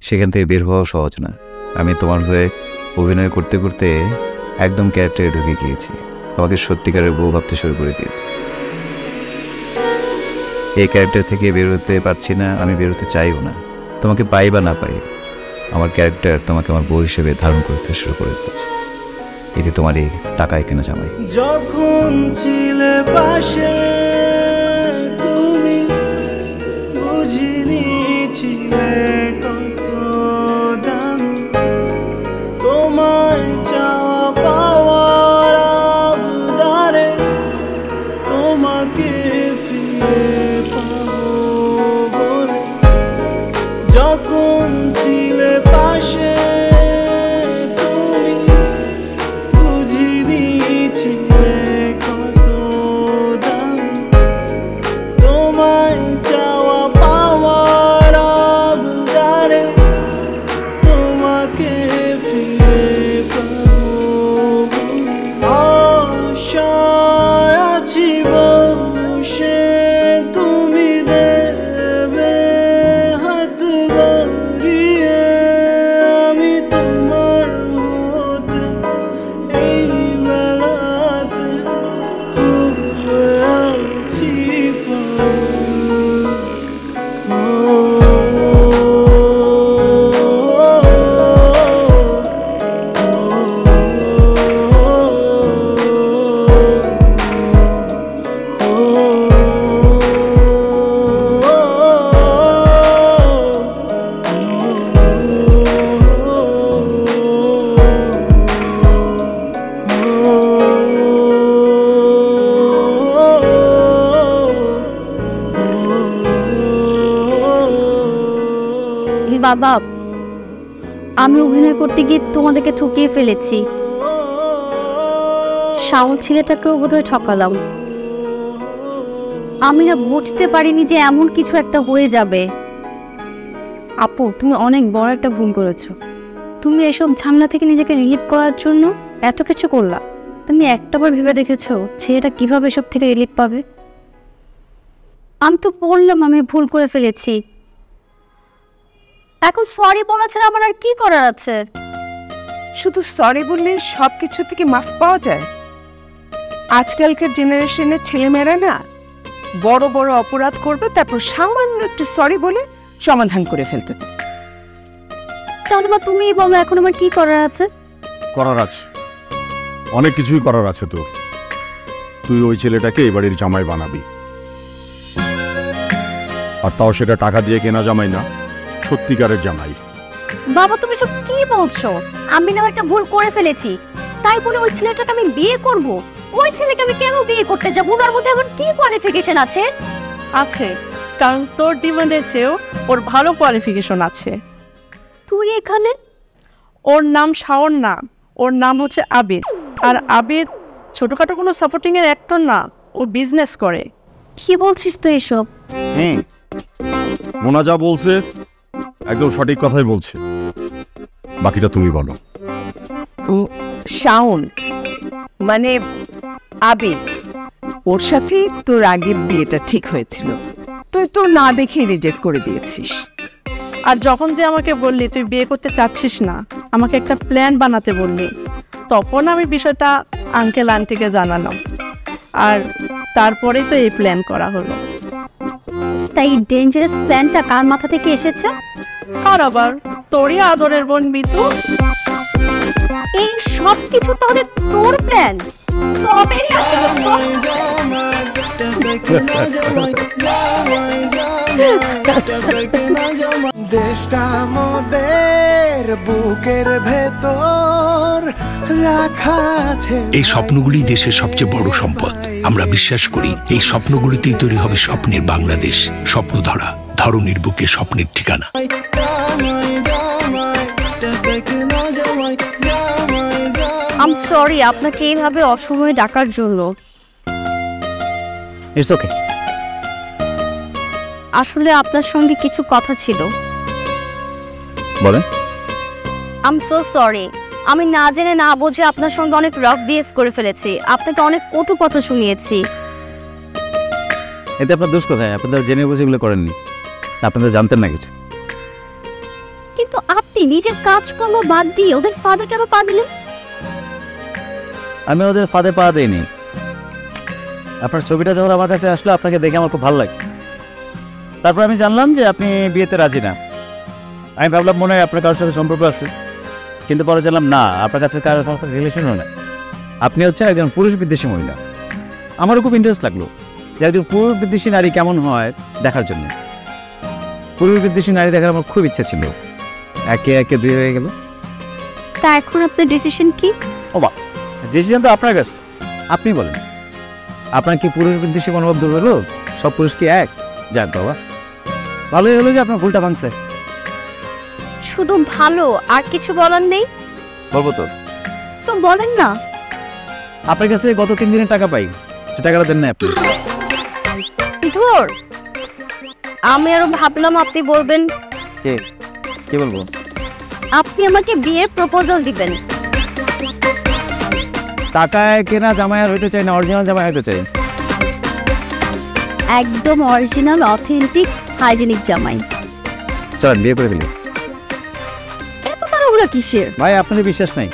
সেখান থেকে বের হওয়াও সহজ না। আমি তোমার হয়ে অভিনয় করতে করতে একদম ক্যারেক্টারে ঢুকে গিয়েছি, তোমাকে সত্যিকারের বউ ভাবতে শুরু করে দিয়েছি। এই ক্যারেক্টার থেকে বের হতে পারছি না, আমি বের হতে চাইও না। তোমাকে পাই বা না পাই, আমার ক্যারেক্টার তোমাকে আমার বউ হিসেবে ধারণ করতে শুরু করে দিয়েছে। এতে তোমার এই টাকায় কেনা জামাই। যখন ছিলে পাশে তুমি বুঝিনি ছিলে কত দাম, তোমায় চাওয়া পাওয়ার আবদারে তোমাকে ফিরে পাবো বলে। যখন ছিলে পাশে বাবা, আমি অভিনয় করতে গিয়ে তোমাদেরকে ঠকিয়ে ফেলেছি। শাওন ছেলেটাকেও বোধহয় ঠকালাম। আমি না বুঝতে পারিনি যে এমন কিছু একটা হয়ে যাবে। আপু, তুমি অনেক বড় একটা ভুল করেছো। তুমি এসব ঝামেলা থেকে নিজেকে রিলিভ করার জন্য এত কিছু করলা। তুমি একটাবার ভেবে দেখেছো ছেলেটা কিভাবে এসব থেকে রিলিভ পাবে? আমি তো বললাম আমি ভুল করে ফেলেছি। এখন সরি বলা ছাড়া আমার আর কি করার আছে? শুধু সরি বললে সব কিছু থেকে মাফ পাওয়া যায়? আজকালকার জেনারেশনের ছেলেমেয়েরা না বড় বড় অপরাধ করবে, তারপর সামান্য একটু সরি বলে সমাধান করে ফেলতে চায়। তাহলে মা তুমি বলো এখন আমার কি করার আছে? করার আছে, অনেক কিছুই করার আছে তোর। তুই ওই ছেলেটাকে এই বাড়ির জামাই বানাবি, আর তাও সেটা টাকা দিয়ে কেনা জামাই না, সত্যিকারের জামাই। বাবা তুমি সব কি বলছো? আমি না একটা ভুল করে ফেলেছি, তাই বলে ওই ছেলেটাকে আমি বিয়ে করব? ওই ছেলেকে আমি কেন বিয়ে করতে যাব? ওর মধ্যে এমন কি কোয়ালিফিকেশন আছে? আছে, কারণ তোর ডিমান্ডের চেয়েও ওর ভালো কোয়ালিফিকেশন আছে। তুই এখানে? ওর নাম শাওন না, ওর নাম হচ্ছে আবিদ। আর আবিদ ছোটখাটো কোনো সাপোর্টিং এর অ্যাক্টর না, ও বিজনেস করে। কি বলছিস তুই এসব? মোনা যা বলছে একদম সঠিক কথাই বলছে, বাকিটা তুমি বলো। শাওন মানে আবিদ, ওর সাথে তোর আগের বিয়েটা ঠিক হয়েছিল, তুই তো না দেখে রিজেক্ট করে দিয়েছিস। আর যখন তুই আমাকে বললি তুই বিয়ে করতে চাচ্ছিস না, আমাকে একটা প্ল্যান বানাতে বললি, তখন আমি বিষয়টা আঙ্কেল আন্টিকে জানালাম, আর তারপরেই তো এই প্ল্যান করা হলো। তাই ডেঞ্জারাস প্ল্যানটা কার মাথা থেকে এসেছে? আর আবার তোরই আদরের বোন মিতু। এই সব কিছু তাহলে তোর প্ল্যান? দেশটা মোদের বুকের ভেতর রাখা আছে। এই স্বপ্নগুলি দেশের সবচেয়ে বড় সম্পদ। আমরা বিশ্বাস করি এই স্বপ্নগুলিতেই তৈরি হবে স্বপ্নের বাংলাদেশ। স্বপ্ন ধরা, ধরনীর বুকে স্বপ্নের ঠিকানা। আম সরি আপনাকে এইভাবে অসময়ে ডাকার জন্য। It's okay. আসলে আপনার সঙ্গে কিছু কথা ছিল। বলেন। আম সো সরি, আমি না জেনে না বুঝে আপনার সঙ্গে অনেক রাফ বিহেভ করে ফেলেছি। আপনাকে অনেক কটু কথা শুনিয়েছি। এতে আপনার দোষ কোথায়? আপনারা জেনে বুঝে এগুলো করেননি, আপনারা জানতেন না কিছু। কিন্তু আপনি নিজের কাজকর্ম বাদ দিয়ে ওদের ফাঁদে কেন পা দিলেন? আমি ওদের ফাঁদে পা দিইনি। আপনার ছবিটা যখন আমার কাছে আসলো, আপনাকে দেখে আমার খুব ভালো লাগে। তারপর আমি জানলাম যে আপনি বিয়েতে রাজি না। আমি ভাবলাম মনে হয় আপনার কারোর সাথে সম্পর্ক আছে, কিন্তু পরে জানলাম না, আপনার কাছে কারোর সাথে রিলেশনও না। আপনি হচ্ছেন একজন পুরুষ বিদ্বেষী মহিলা। আমারও খুব ইন্টারেস্ট লাগলো যে একজন পুরুষ বিদ্বেষী নারী কেমন হয় দেখার জন্য। পুরুষ বিদ্বেষী নারী দেখার আমার খুব ইচ্ছা ছিল। একে একে দুই হয়ে গেল। তা এখন আপনার ডিসিশন কি? ও বা, ডিসিশন তো আপনার কাছে, আপনি বলেন। আপনার কি পুরুষ বিদ্বেষী মনোভাব দূর হলো? সব পুরুষ কি এক? যাক বাবা, ভালোই হলো যে আপনার ভুলটা ভাঙছে। শুধু ভালো, আর কিছু বলার নেই? বলবো তো বলেন না। আপনার কাছে গত 3 দিনের টাকা পাই, সে টাকাটা দেন না আপনি। ধুর, আমি আরো ভাবলাম আপনি বলবেন। কি বলবো? আপনি আমাকে বিয়ের প্রপোজাল দিবেন। টাকায় কেনা জামাই আর হইতে চাই না, অরিজিনাল জামাই হইতে চাই। একদম অরিজিনাল, অথেন্টিক, হাইজেনিক জামাই। চলেন বিয়ে করে ফেলি। এত তাড়াহুড়া কিসের? ভাই আপনাদের বিশ্বাস নাই।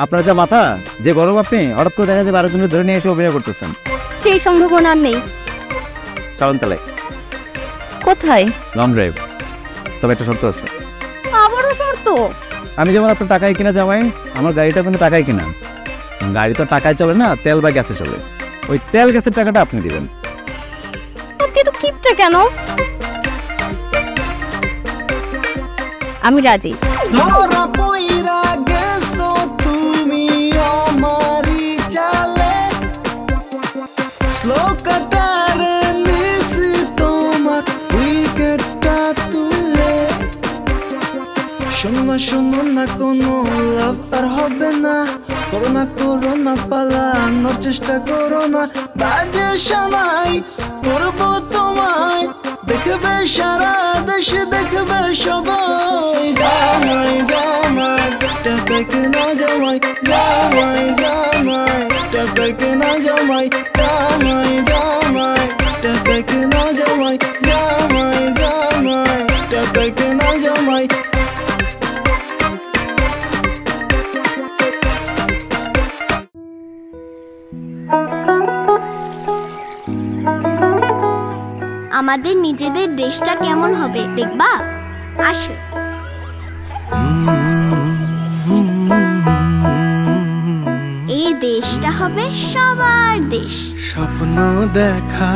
আপনার যা মাথা, যে গরম, আপনি হঠাৎ করে দেখা যাবে 12 জনের ধরে নিয়ে এসে অভিনয় করতেছেন। সেই সম্ভাবনা নেই। চলেন তাহলে। কোথায়? Long drive. তবে একটা শর্ত আছে। আবারও শর্ত? আমি যেমন আপনার টাকায় কিনা জামাই, আমার গাড়িটা কিন্তু টাকায় কিনা। গাড়ি তো টাকায় চলে না, তেল বা গ্যাসে চলে। ওই তেল গ্যাসের টাকাটা আপনি দিবেন। আপনি তো কিপটা কেন? আমি রাজি। ধরা পইরা গেছো তুমি আমারই চালে, স্লো কাটারে নিছি তোমার উইকেটটা তুলে। শোনো না কোনো লাভ আর হবে না, করো না পালানোর চেষ্টা করো না। বাজে শোনাই করবো তোমায়, দেখবে সারা দেশে, দেখবে সবাই। জামাই জামাই টাকা কেনা জামাই, জামাই জামাই টাকা কেনা জামাই, জামাই জামাই টাকা কেনা জামাই, জামাই জামাই টাকা কেনা জামাই। আমাদের নিজেদের দেশটা কেমন হবে দেখবা, আসো। এই দেশটা হবে সবার দেশ। স্বপ্ন দেখা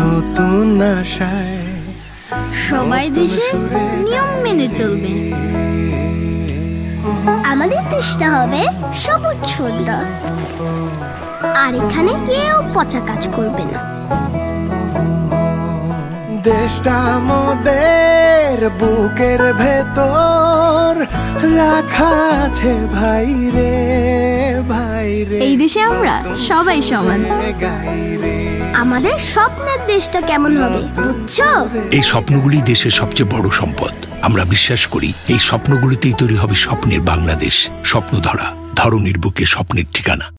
নতুন আশায়, সবাই দেশে নিয়ম মেনে চলবে। আমাদের দেশটা হবে সবুজ সুন্দর, আর এখানে কেউ পচা কাজ করবে না। দেশটা আমাদের বুকের ভেতর রাখা আছে ভাই রে, ভাই রে। এই দেশে আমরা সবাই সমান। আমাদের স্বপ্নের দেশটা কেমন হবে বুঝছো? এই স্বপ্নগুলি দেশের সবচেয়ে বড় সম্পদ। আমরা বিশ্বাস করি এই স্বপ্নগুলিতেই তৈরি হবে স্বপ্নের বাংলাদেশ। স্বপ্ন ধরা, ধরনীর বুকে স্বপ্নের ঠিকানা।